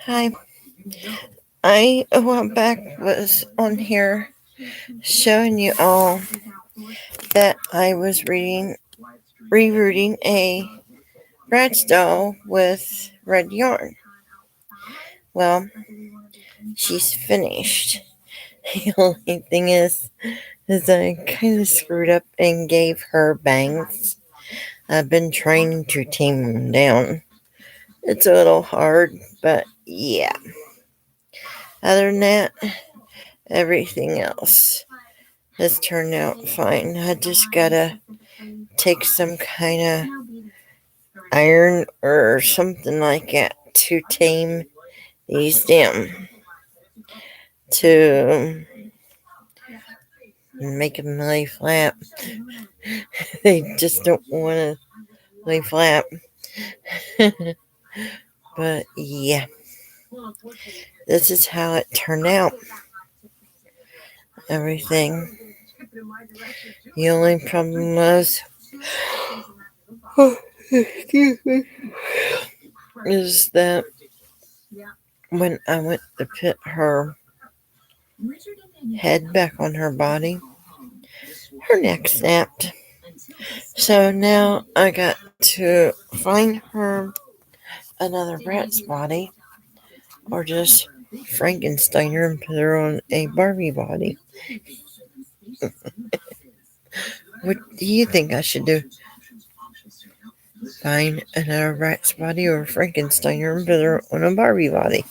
Hi. I a while back was on here showing you all that I was rerooting a bratz doll with red yarn. Well, she's finished. The only thing is I kind of screwed up and gave her bangs. I've been trying to tame them down. It's a little hard, but yeah. Other than that, everything else has turned out fine. I just gotta take some kind of iron or something like that to tame these down to make them lay flat. They just don't want to lay flat. But yeah, this is how it turned out. Everything. The only problem was, excuse me, is that when I went to put her head back on her body, her neck snapped. So now I got to find her another rat's body or just Frankenstein her and put her on a Barbie body. What do you think I should do? Find another rat's body or Frankenstein her and put her on a Barbie body?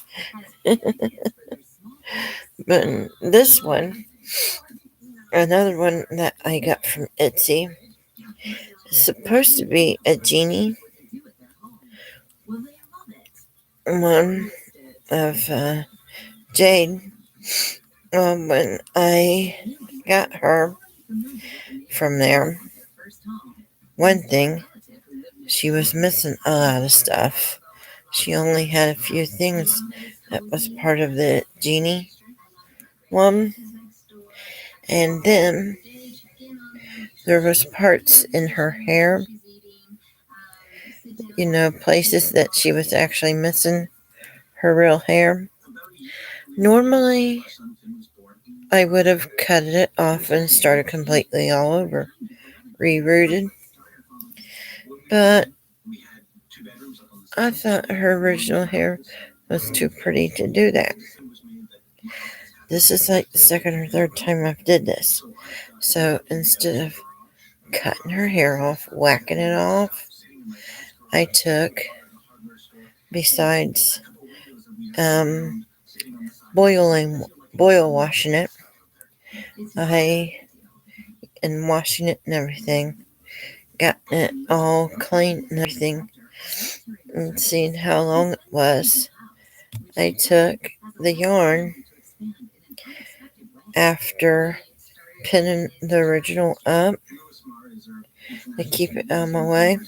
But this one, another one that I got from Etsy, is supposed to be a genie. One of Jade. When I got her from there, one thing, she was missing a lot of stuff. She only had a few things that was part of the genie one, and then there was parts in her hair, places that she was actually missing her real hair. Normally, I would have cut it off and started completely all over, rerooted, but I thought her original hair was too pretty to do that. This is like the second or third time I've did this. So instead of cutting her hair off, whacking it off, I took, besides boil washing it, and washing it and everything, got it all clean and everything, and seeing how long it was, I took the yarn after pinning the original up to keep it out of my way.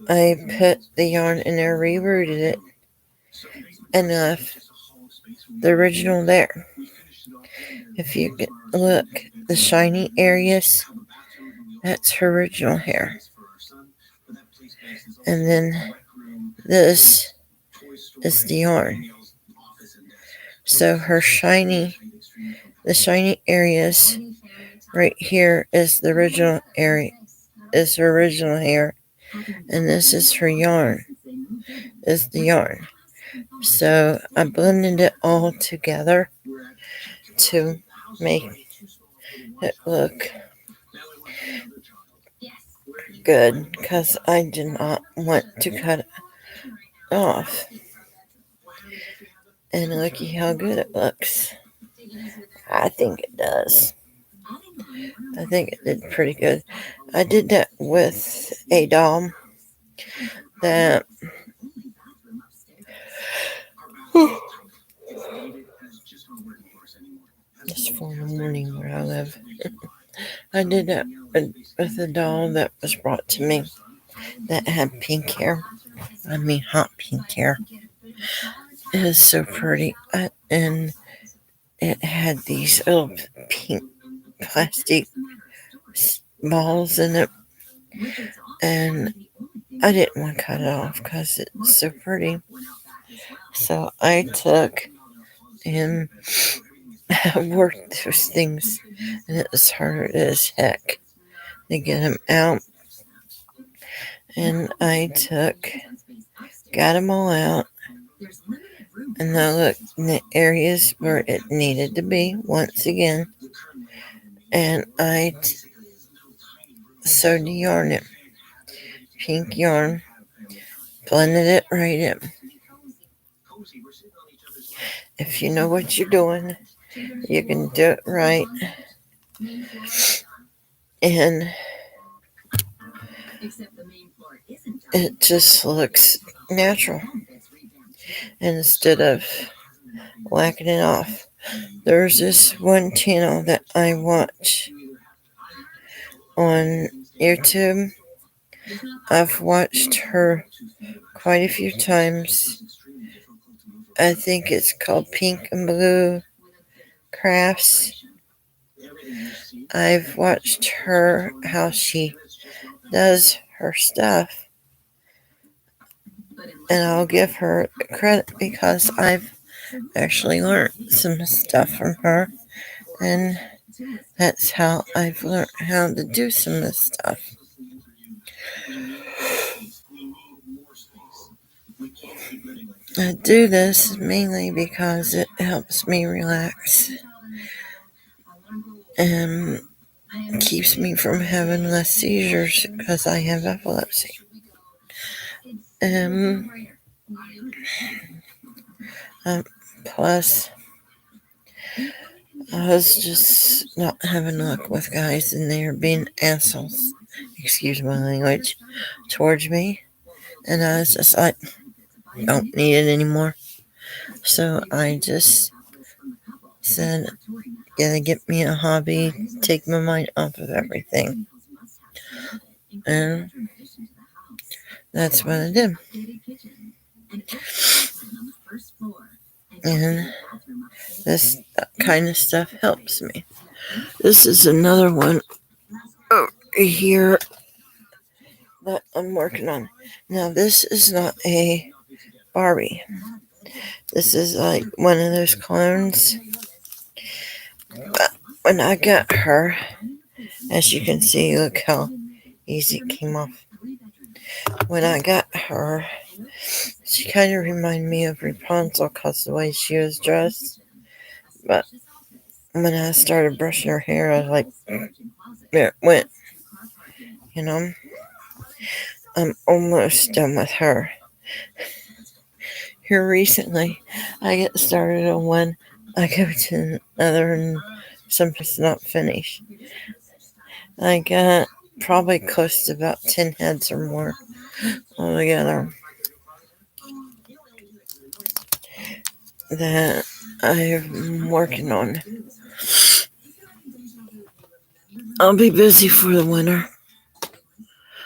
I put the yarn in there, rerooted it, and left the original there. If you can look, the shiny areas, that's her original hair. And then this is the yarn. So the shiny areas right here is the original area, is her original hair, and this is her yarn, is the yarn. So I blended it all together to make it look good, because I did not want to cut it off. And looky how good it looks. I think it does. I think it did pretty good. I did that with a doll that it's 4 in the morning where I live. I did that with a doll that was brought to me that had pink hair. I mean hot pink hair. It was so pretty. And it had these little pink plastic balls in it. and I didn't want to cut it off because it's so pretty. So I took and worked those things, and it was hard as heck to get them out. And got them all out, and I looked in the areas where it needed to be once again, and sewed the yarn in, pink yarn, blended it right in. If you know what you're doing, you can do it right, and it just looks natural. And instead of whacking it off, there's this one channel that I watch on YouTube. I've watched her quite a few times. I think it's called Pink and Blue Crafts. I've watched her, how she does her stuff, and I'll give her credit because I've actually learned some stuff from her, and that's how I've learned how to do some of this stuff. I do this mainly because it helps me relax and keeps me from having less seizures because I have epilepsy. Plus, I was just not having luck with guys, and they were being assholes, excuse my language, towards me. And I was just like, don't need it anymore. So I just said, gotta get me a hobby, take my mind off of everything. And that's what I did. And this kind of stuff helps me. This is another one over here that I'm working on. Now, this is not a Barbie. This is like one of those clones. But when I got her, as you can see, look how easy it came off. When I got her, she kind of reminded me of Rapunzel because the way she was dressed. But when I started brushing her hair, I was like, there it went. You know, I'm almost done with her. Here recently, I get started on one, I go to another, and sometimes not finish. I got probably close to about 10 heads or more altogether that I'm working on. I'll be busy for the winter.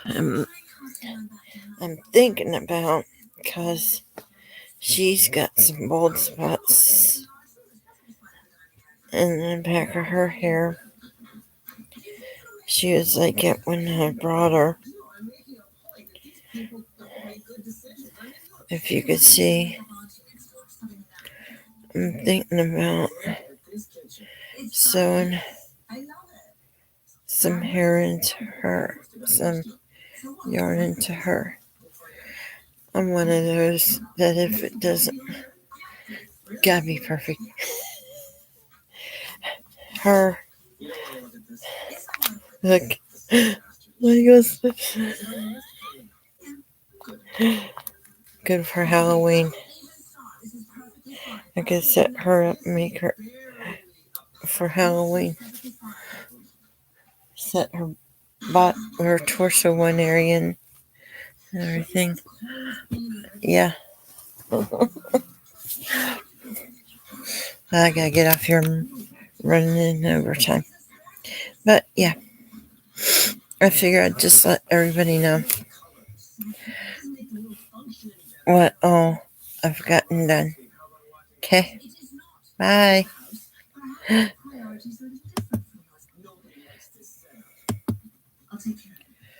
I'm thinking about, because she's got some bald spots in the back of her hair. She was like it when I brought her. If you could see, I'm thinking about sewing some hair into her, some yarn into her. I'm one of those that if it doesn't, gotta be perfect. Her, look, good for Halloween. I could set her up and make her for Halloween. Set her torso one area and everything. Yeah. I gotta get off here and running in overtime. But yeah, I figure I'd just let everybody know what all I've gotten done. Okay, bye.